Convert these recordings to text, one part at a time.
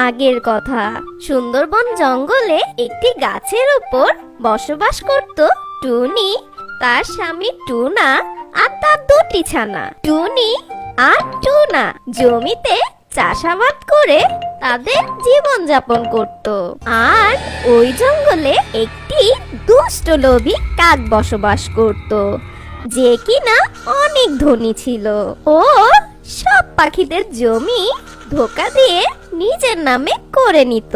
আগের কথা। সুন্দরবন জঙ্গলে একটি গাছের উপর বসবাস করত টুনি, তার স্বামী টুনা আর তার দুটি ছানা টুনি আর টুনা জমিতে চাষাবাদ করে তাদের জীবন যাপন করত। আর ওই জঙ্গলে একটি দুষ্ট লোভী কাক বসবাস করত, যে কিনা অনেক ধনী ছিল। ও সব পাখিদের জমি ধোকা দিয়ে নিজের নামে করে নিত।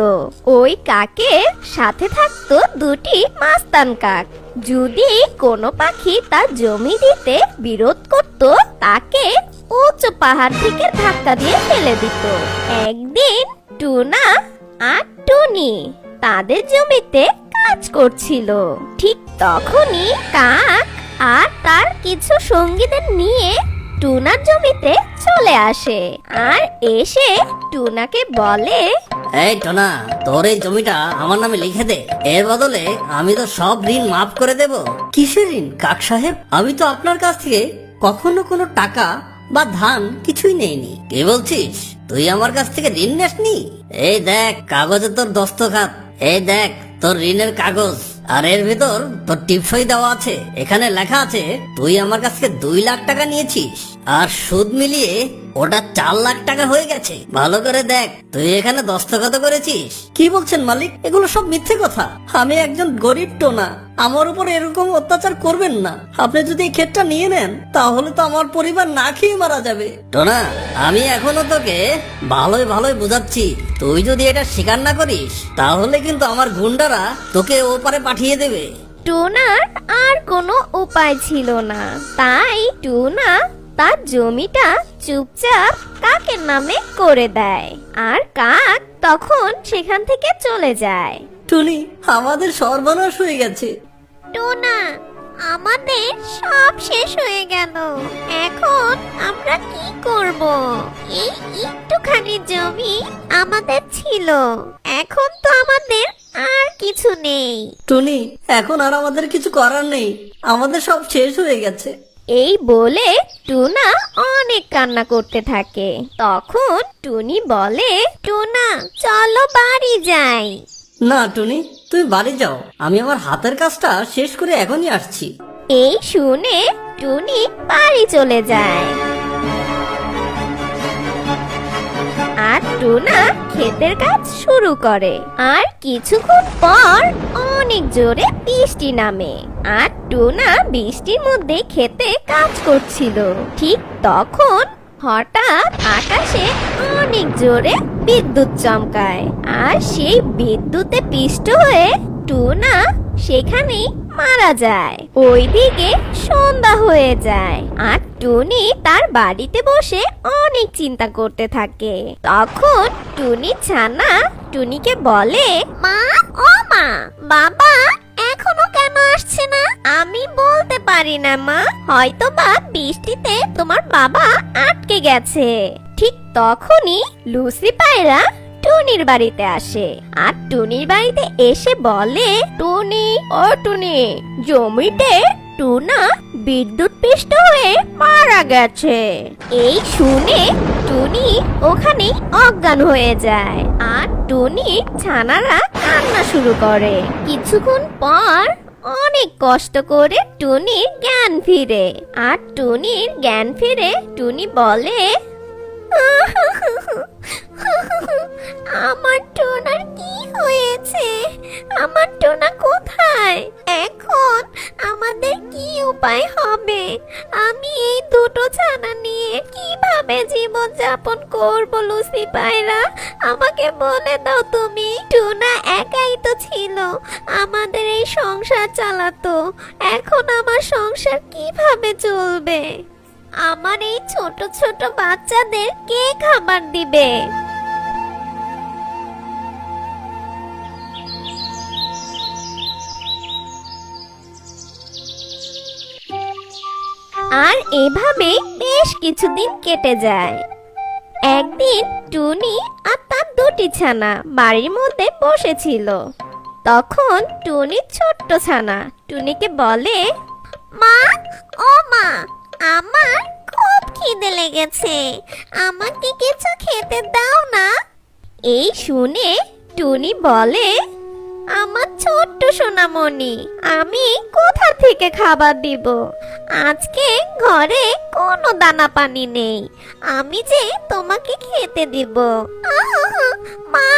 ওই কাকের সাথে থাকতো দুটি মাস্তান কাক। যদি কোনো পাখি তার জমি দিতে বিরোধ করত, তাকে উঁচু পাহাড় থেকে ধাক্কা দিয়ে ফেলে দিত। একদিন টুনা আর টুনি তাদের জমিতে কাজ করছিল। ঠিক তখনই কাক আর তার কিছু সঙ্গীদের নিয়ে টুনার জমিতে চলে আসে আর এসে টুনাকে বলে, এই টোনা, তোর এই জমিটা আমার নামে লিখে দে। এর বদলে আমি তো সব ঋণ মাফ করে দেব। কিসের ঋণ কাক সাহেব? আমি তো আপনার কাছ থেকে কখনো কোনো টাকা বা ধান কিছুই নেইনি। কি বলছিস? তুই আমার কাছ থেকে ঋণ নেসনি? এই দেখ কাগজে তোর দস্তখত, এই দেখ তোর ঋণের কাগজ, আর এর ভিতর তোর টিপসই দেওয়া আছে। এখানে লেখা আছে তুই আমার কাছ থেকে 2 লাখ টাকা নিয়েছিস, আর সুদ মিলিয়ে ওটা 4 লাখ টাকা হয়ে গেছে। ভালো করে দেখ, তুই এখানে দস্তখত করেছিস। কি বলছেন মালিক? এগুলো সব মিথ্যে কথা। আমি একজন গরিব টোনা, আমার উপর এরকম অত্যাচার করবেন না। আপনি যদি এই ক্ষেতটা নিয়ে নেন, তাহলে তো আমার পরিবার না খেয়ে মারা যাবে। টোনা, আমি এখনো তোকে ভালোই ভালোই বুঝাচ্ছি। তুই যদি এটা স্বীকার না করিস, তাহলে কিন্তু আমার গুন্ডারা তোকে ওপারে পাঠিয়ে দেবে। টুনার আর কোনো উপায় ছিল না, তাই টুনা তার জমিটা চুপচাপ কাকের নামে করে দেয়, আর কাক তখন সেখান থেকে চলে যায়। টুনি, আমাদের সর্বনাশ হয়ে গেছে। টুনা, আমাদের সব শেষ হয়ে গেল। এখন আমরা কি করব? এই একটুখানি জমি আমাদের ছিল, এখন তো আমাদের আর কিছু নেই। টুনি, এখন আর আমাদের কিছু করার নেই, আমাদের সব শেষ হয়ে গেছে। এই বলে টুনা অনেক কান্না করতে থাকে। তখন টুনি বলে, টুনা চলো বাড়ি যাই। না টুনি, তুই বাড়ি যাও, আমি আমার হাতের কাজটা শেষ করে এখনই আসছি। এই শুনে টুনি বাড়ি চলে যায়। আর টুনা ক্ষেতের কাজ শুরু করে। আর কিছুক্ষণ পর অনেক জোরে বৃষ্টি নামে। আর টুনা বৃষ্টির মধ্যে ক্ষেতে কাজ করছিল। ঠিক তখন হঠাৎ আকাশে অনেক জোরে বিদ্যুৎ চমকায়, আর সেই বিদ্যুতে পিষ্ট হয়ে টুনা সেখানেই মারা যায়। ওইদিকে সন্ধ্যা হয়ে যায়, আর টুনি তার বাড়িতে বসে অনেক চিন্তা করতে থাকে। তখন টুনি ছানা টুনিকে বলে, মা, ও মা, বাবা এখনো কেন আসছে না? আমি বলতে পারি না মা, হয়তো বা বৃষ্টিতে তোমার বাবা আটকে গেছে। ঠিক তখনই লুসি পায়রা টুনির বাড়িতে আসে, আর টুনির বাড়িতে এসে বলে, টুনি, ও টুনি, জমিতে টুনা বিদ্যুৎ পিষ্ট হয়ে মারা গেছে। এই শুনে টুনি ওখানে অজ্ঞান হয়ে যায়, আর টুনির ছানারা কান্না শুরু করে। কিছুক্ষণ পর অনেক কষ্ট করে টুনির জ্ঞান ফিরে। আর টুনির জ্ঞান ফিরে টুনি বলে, আমার টোনার কি হয়েছে? আমার টোনা কোথায়? এখন আমাদের কি উপায় হবে? আমি এই দুটো ছানা নিয়ে কিভাবে জীবন যাপন করব? লুসি পায়রা, আমাকে বলে দাও তুমি। টোনা একাই তো ছিল, আমাদের এই সংসার চালাতো। এখন আমার সংসার কিভাবে চলবে? আমার এই ছোট ছোট বাচ্চাদের কে খাবার দিবে? আর এভাবে বেশ কিছুদিন কেটে যায়। একদিন টুনি আর তার দুটি ছানা বাড়ির মধ্যে বসেছিল। তখন টুনির ছোট্ট ছানা টুনিকে বলে, মা, ও মা, আমার খুব খিদে লেগেছে, আমাকে কিছু খেতে দাও না। এই শুনে টুনি বলে, আমার ছোট্ট সোনামণি, আমি কোথা থেকে খাবার দিব? আজকে ঘরে কোনো দানা পানি নেই, আমি যে তোমাকে খেতে দিব। মা,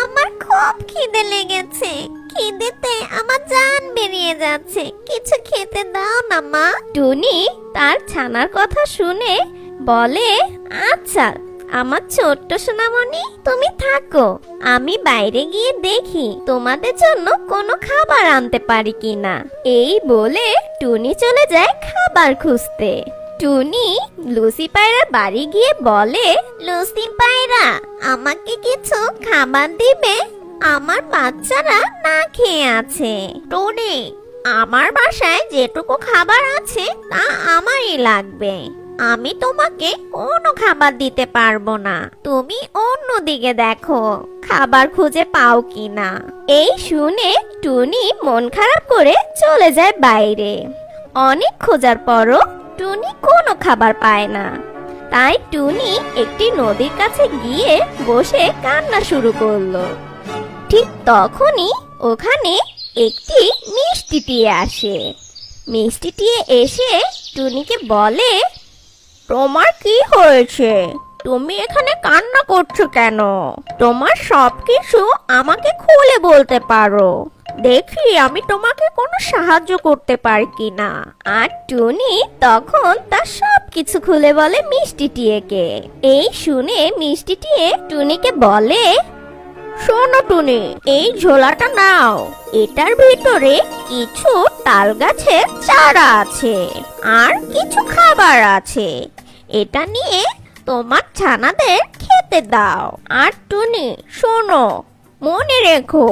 আমার খুব খিদে লেগেছে, খিদেতে আমার জান বেরিয়ে যাচ্ছে, কিছু খেতে দাও না মা। টুনি তার ছানার কথা শুনে বলে, আচ্ছা আমার ছোট্ট সোনামণি, তুমি থাকো, আমি বাইরে গিয়ে দেখি তোমাদের জন্য কোনো খাবার আনতে পারি কিনা। এই বলে টুনি চলে যায় খাবার খুঁজতে। টুনি লুসি পায়রার বাড়ি গিয়ে বলে, লুসি পায়রা, আমাকে কিছু খাবার দিবে? আমার বাচ্চারা না খেয়ে আছে। টুনি, আমার বাসায় যেটুকু খাবার আছে তা আমারই লাগবে, আমি তোমাকে কোনো খাবার দিতে পারবো না, তুমি অন্যদিকে দেখো খাবার খুঁজে পাও কিনা। এই শুনে টুনি মন খারাপ করে চলে যায় বাইরে। অনেক খোঁজার পরও টুনি কোনো খাবার পায় না। তাই টুনি একটি নদীর কাছে গিয়ে বসে কান্না শুরু করলো। ঠিক তখনই ওখানে একটি মিষ্টি টিয়ে আসে। মিষ্টি টিয়ে এসে টুনিকে বলে, তোমার কি হয়েছে? তুমি এখানে কান্না করছো কেন? তোমার সবকিছু আমাকে খুলে বলতে পারো, দেখি আমি তোমাকে কোনো সাহায্য করতে পারি কিনা। আর টুনি তখন তার সবকিছু খুলে বলে মিষ্টি টিয়েকে। এই শুনে মিষ্টি টিয়ে টুনিকে বলে, শোনো টুনি, এই ঝোলাটা নাও, এটার ভিতরে কিছু তাল গাছের চারা আছে আর কিছু খাবার আছে, এটা নিয়ে তোমার ছানাদের খেতে দাও। আর টুনি শোনো, মনে রেখো,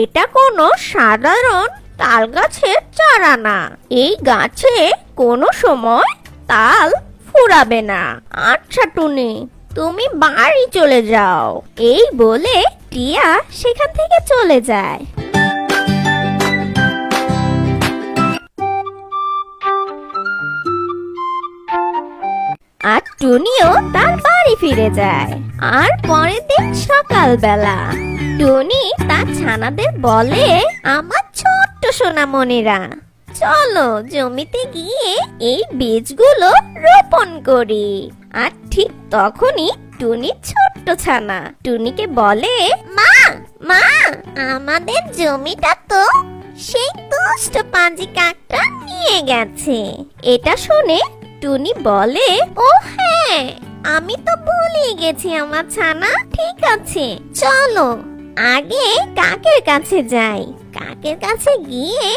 এটা কোনো সাধারণ তাল গাছের চারা না, এই গাছে কোনো সময় তাল ফুরাবে না। আচ্ছা টুনি, তুমি বাড়ি চলে যাও। এই বলে টিয়া সেখান থেকে চলে যায়। আর টুনিও তার বাড়ি ফিরে যায়। আর পরের দিন সকালবেলা টুনি তার ছানাদের বলে, আমার ছোট্ট সোনামণিরা, চলো জমিতে গিয়ে এই বীজগুলো রোপণ করি। আর ঠিক তখনই টুনি ছোট্ট ছানা টুনিকে বলে, মা মা, আমাদের জমিটা তো সেই দুষ্ট পাজি কাকটা নিয়ে গেছে। এটা শুনে টুনি বলে, ও হ্যাঁ, আমি তো ভুলেই গেছি আমার ছানা। ঠিক আছে, চলো আগে কাকের কাছে যাই, কাকের কাছে গিয়ে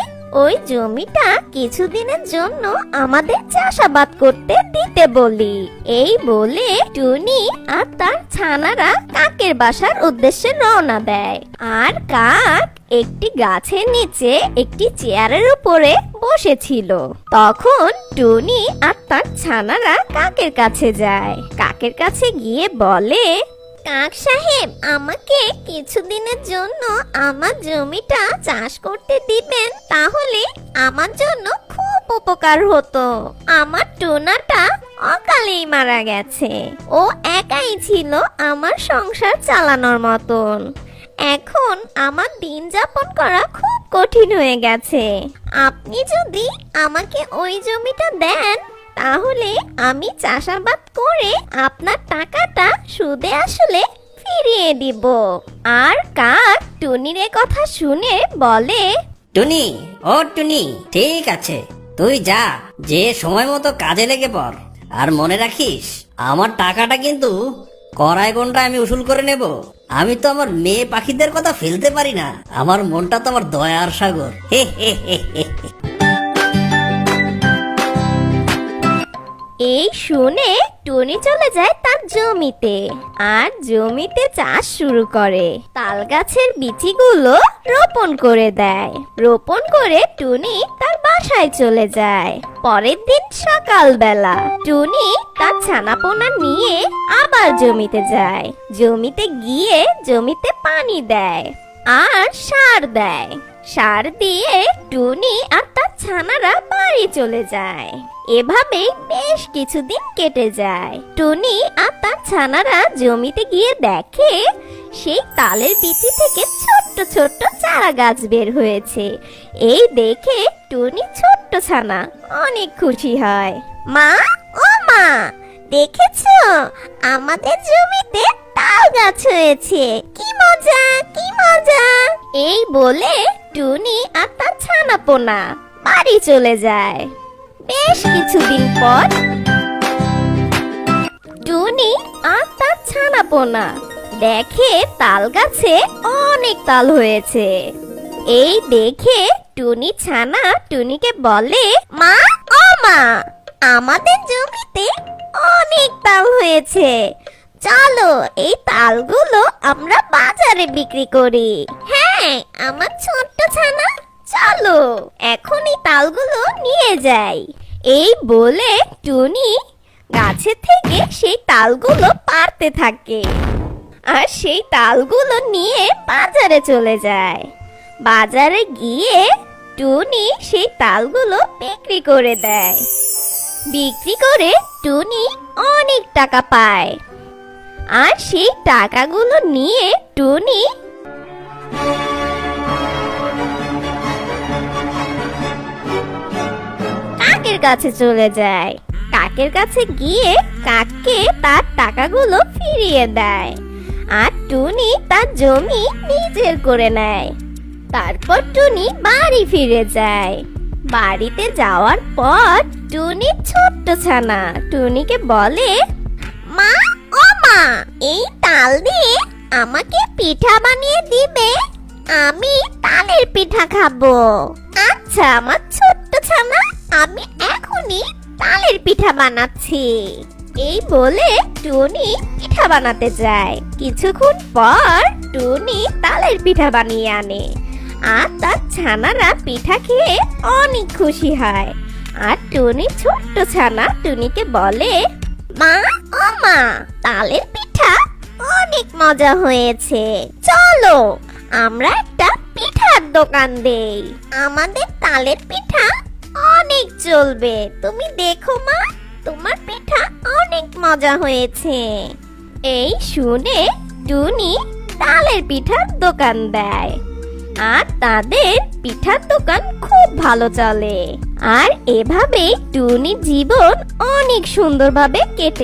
ওই জমিটা কিছুদিনের জন্য আমাদের চাষাবাদ করতে দিতে বলি। এই বলে টুনি আর তার ছানারা কাকের বাসার উদ্দেশ্যে রওনা দেয়। আর কাক একটি গাছের নিচে একটি চেয়ারের উপরে বসেছিল। তখন টুনি আর তার ছানারা কাকের কাছে যায়। কাকের কাছে গিয়ে বলে, কাক সাহেব, আমাকে কিছুদিনের জন্য আমার জমিটা চাষ করতে দিবেন, তাহলে আমার জন্য খুব উপকার হতো। আমার টোনাটা অকালেই মারা গেছে, ও একাই ছিল আমার সংসার চালানোর মতন। এখন আমার দিন যাপন করা খুব কঠিন হয়ে গেছে। আপনি যদি আমাকে ওই জমিটা দেন, তাহলে আমি চাষাবাদ করে আপনার টাকাটা সুদে আসলে ফিরিয়ে দিব। আর কাক টুনির কথা শুনে বলে, টুনি, ও টুনি, ঠিক আছে, তুই যা, যে সময় মতো কাজে লেগে পড়। আর মনে রাখিস, আমার টাকাটা কিন্তু কড়াই গন্ডা আমি উসুল করে নেব। আমি তো আমার মেয়ে পাখিদের কথা ফেলতে পারি না, আমার মনটা তো আমার দয়ার সাগর। হে হে হে হে। এই শুনে টুনি চলে যায় তার জমিতে। আর জমিতে চাষ শুরু করে, তাল গাছের বিচিগুলো রোপণ করে দেয়। রোপণ করে টুনি তার বাসায় চলে যায়। পরের দিন সকালবেলা টুনি তার ছানাপোনা নিয়ে আবার জমিতে যায়। জমিতে গিয়ে জমিতে পানি দেয় আর সার দেয়। সার দিয়ে টুনি আর তার ছানারা বাড়ি চলে যায়। এভাবেই বেশ কিছুদিন কেটে যায়। টুনি আর তার ছানারা জমিতে গিয়ে দেখে সেই তালের বিচি থেকে ছোট্ট ছোট্ট চারা গাছ বের হয়েছে। এই দেখে টুনি ছোট্ট ছানা অনেক খুশি হয়। মা, ও মা, দেখেছো আমাদের জমিতে তাল গাছ হয়েছে, কি মজা কি মজা। এই বলে টুনি আর তার ছানাপোনা বাড়ি চলে যায়। বেশ কিছুদিন পর টুনি আর তার ছানাপোনা দেখে তাল গাছে অনেক তাল হয়েছে। এই দেখে টুনি ছানা টুনিকে বলে, মা, ও মা, আমাদের জমিতে অনেক তাল হয়েছে, চলো এই তালগুলো আমরা বাজারে বিক্রি করি। হ্যাঁ আমার ছোট্ট ছানা, চলো এখন এই তালগুলো নিয়ে যাই। এই বলে টুনি গাছের থেকে সেই তালগুলো পাড়তে থাকে আর সেই তালগুলো নিয়ে বাজারে চলে যায়। বাজারে গিয়ে টুনি সেই তালগুলো বিক্রি করে দেয়। বিক্রি করে টুনি অনেক টাকা পায়। আর সেই টাকাগুলো নিয়ে টুনি কাকের কাছে চলে যায়। কাকের কাছে গিয়ে কাককে তার টাকাগুলো ফিরিয়ে দেয় আর টুনি তার জমি নিজের করে নেয়। তারপর টুনি বাড়ি ফিরে যায়। বাড়িতে যাওয়ার পর টুনি ছোট্ট ছানা টুনিকে বলে, মা, ও মা, এই তাল দিয়ে আমাকে পিঠা বানিয়ে দিবে, আমি তালের পিঠা খাবো। আচ্ছা আমার ছোট্ট ছানা, আমি এখনই তালের পিঠা বানাচ্ছি। এই বলে টুনি পিঠা বানাতে যায়। কিছুক্ষণ পর টুনি তালের পিঠা বানিয়ে আনে আর তার ছানারা পিঠা খেয়ে অনেক খুশি হয়। আর টুনি ছোট্ট ছানা টুনিকে বলে, মা, ও মা, তালের পিঠা অনেক মজা হয়েছে, চলো আমরা একটা পিঠার দোকান দেই, আমাদের তালের পিঠা অনেক চলবে, তুমি দেখো মা, তোমার পিঠা অনেক মজা হয়েছে। এই শুনে টুনি তালের পিঠার দোকান দেয় আর তাদের পিঠার দোকান খুব ভালো চলে। আর এভাবেই টুনির জীবন অনেক সুন্দরভাবে কেটে